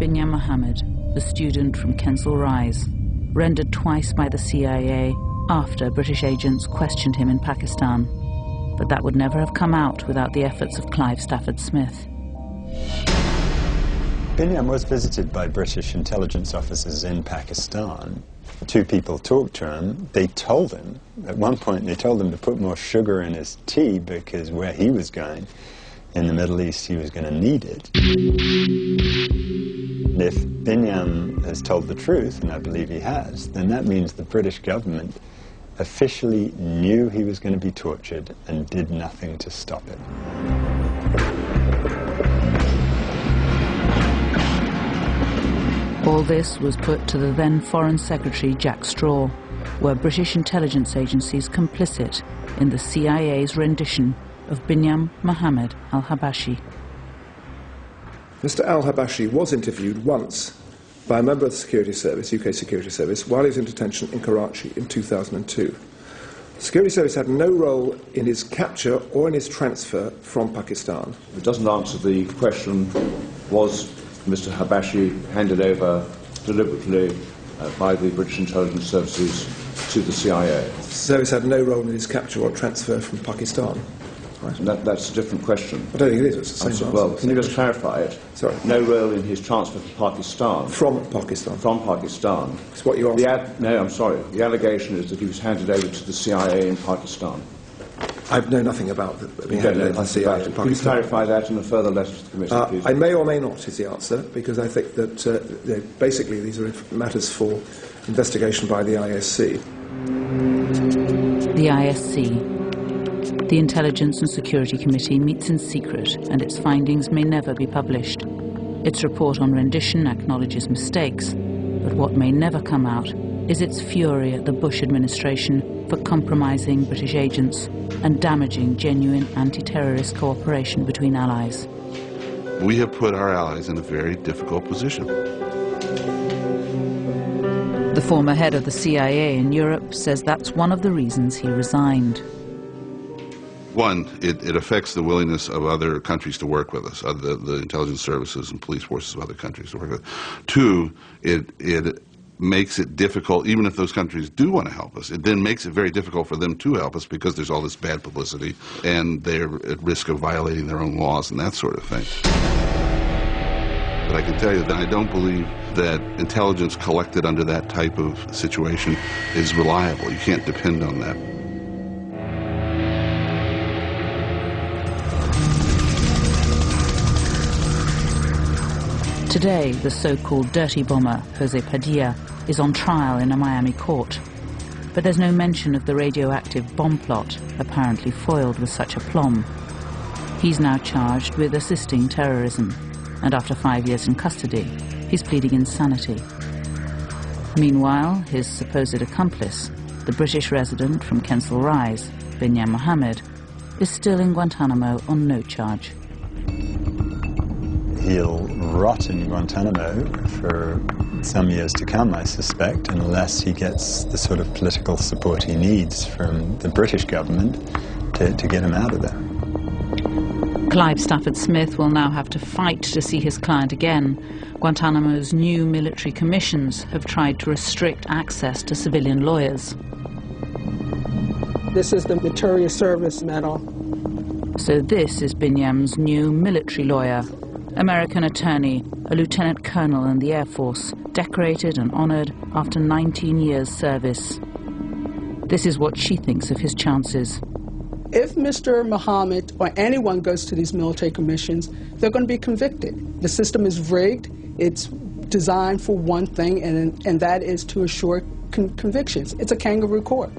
Binyam Mohammed, the student from Kensal Rise, rendered twice by the CIA after British agents questioned him in Pakistan. But that would never have come out without the efforts of Clive Stafford Smith. Binyam was visited by British intelligence officers in Pakistan. Two people talked to him. They told him, at one point they told him to put more sugar in his tea because where he was going in the Middle East he was going to need it. If Binyam has told the truth, and I believe he has, then that means the British government officially knew he was going to be tortured and did nothing to stop it. All this was put to the then Foreign Secretary Jack Straw, were British intelligence agencies complicit in the CIA's rendition of Binyam Mohammed al-Habashi. Mr. al-Habashi was interviewed once by a member of the Security Service, UK Security Service, while he was in detention in Karachi in 2002. The Security Service had no role in his capture or in his transfer from Pakistan. It doesn't answer the question, was Mr. Habashi handed over deliberately by the British intelligence services to the CIA? The service had no role in his capture or transfer from Pakistan. Right. And that's a different question. I don't think it is. It's the same answer. Well, can you just clarify it? Sorry. No role in his transfer to Pakistan. From Pakistan. From Pakistan. That's what you asked. No, I'm sorry. The allegation is that he was handed over to the CIA in Pakistan. I know nothing about being handed over to the CIA in Pakistan. Can you clarify that in a further letter to the committee, please? I may or may not is the answer, because I think that basically these are matters for investigation by the ISC. The ISC, the Intelligence and Security Committee, meets in secret, and its findings may never be published. Its report on rendition acknowledges mistakes, but what may never come out is its fury at the Bush administration for compromising British agents and damaging genuine anti-terrorist cooperation between allies. We have put our allies in a very difficult position. The former head of the CIA in Europe says that's one of the reasons he resigned. One, it affects the willingness of other countries to work with us, the intelligence services and police forces of other countries to work with us. Two, it makes it difficult, even if those countries do want to help us, it then makes it very difficult for them to help us because there's all this bad publicity and they're at risk of violating their own laws and that sort of thing. But I can tell you that I don't believe that intelligence collected under that type of situation is reliable. You can't depend on that. Today, the so-called dirty bomber, Jose Padilla, is on trial in a Miami court. But there's no mention of the radioactive bomb plot, apparently foiled with such aplomb. He's now charged with assisting terrorism, and after 5 years in custody, he's pleading insanity. Meanwhile, his supposed accomplice, the British resident from Kensal Rise, Binyam Mohammed, is still in Guantanamo on no charge. He'll rot in Guantanamo for some years to come, I suspect, unless he gets the sort of political support he needs from the British government to get him out of there. Clive Stafford Smith will now have to fight to see his client again. Guantanamo's new military commissions have tried to restrict access to civilian lawyers. This is the Meritorious Service Medal. So this is Binyam's new military lawyer, American attorney, a lieutenant colonel in the Air Force, decorated and honored after 19 years' service. This is what she thinks of his chances. If Mr. Mohammed or anyone goes to these military commissions, they're going to be convicted. The system is rigged. It's designed for one thing, and that is to assure convictions. It's a kangaroo court.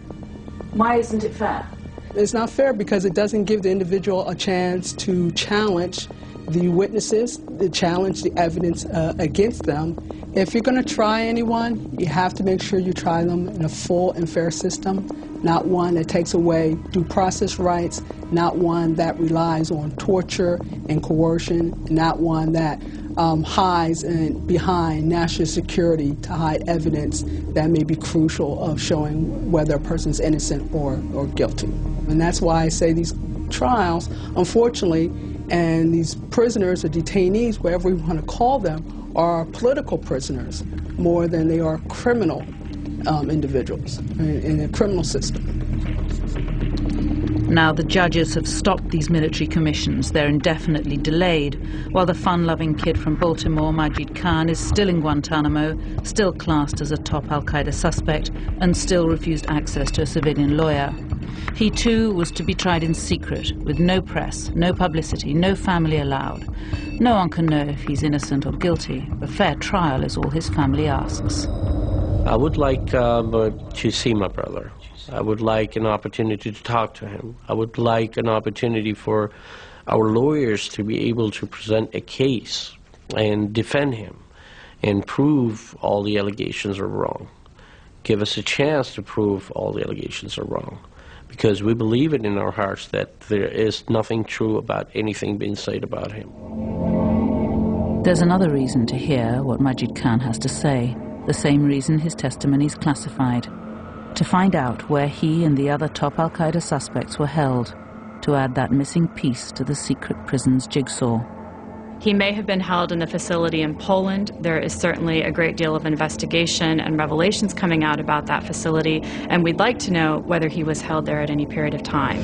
Why isn't it fair? It's not fair because it doesn't give the individual a chance to challenge the witnesses, to challenge the evidence against them. If you're going to try anyone, you have to make sure you try them in a full and fair system, not one that takes away due process rights, not one that relies on torture and coercion, not one that hides behind national security to hide evidence that may be crucial of showing whether a person's innocent or guilty. And that's why I say these trials, unfortunately, And these prisoners or detainees, whatever we want to call them, are political prisoners more than they are criminal individuals in a criminal system. Now the judges have stopped these military commissions. They're indefinitely delayed, while the fun-loving kid from Baltimore, Majid Khan, is still in Guantanamo, still classed as a top al-Qaeda suspect, and still refused access to a civilian lawyer. He too was to be tried in secret, with no press, no publicity, no family allowed. No one can know if he's innocent or guilty. A fair trial is all his family asks. I would like to see my brother. I would like an opportunity to talk to him. I would like an opportunity for our lawyers to be able to present a case and defend him and prove all the allegations are wrong. Give us a chance to prove all the allegations are wrong, because we believe it in our hearts that there is nothing true about anything being said about him. There's another reason to hear what Majid Khan has to say, the same reason his testimony is classified. To find out where he and the other top al-Qaeda suspects were held, to add that missing piece to the secret prison's jigsaw. He may have been held in the facility in Poland. There is certainly a great deal of investigation and revelations coming out about that facility, and we'd like to know whether he was held there at any period of time.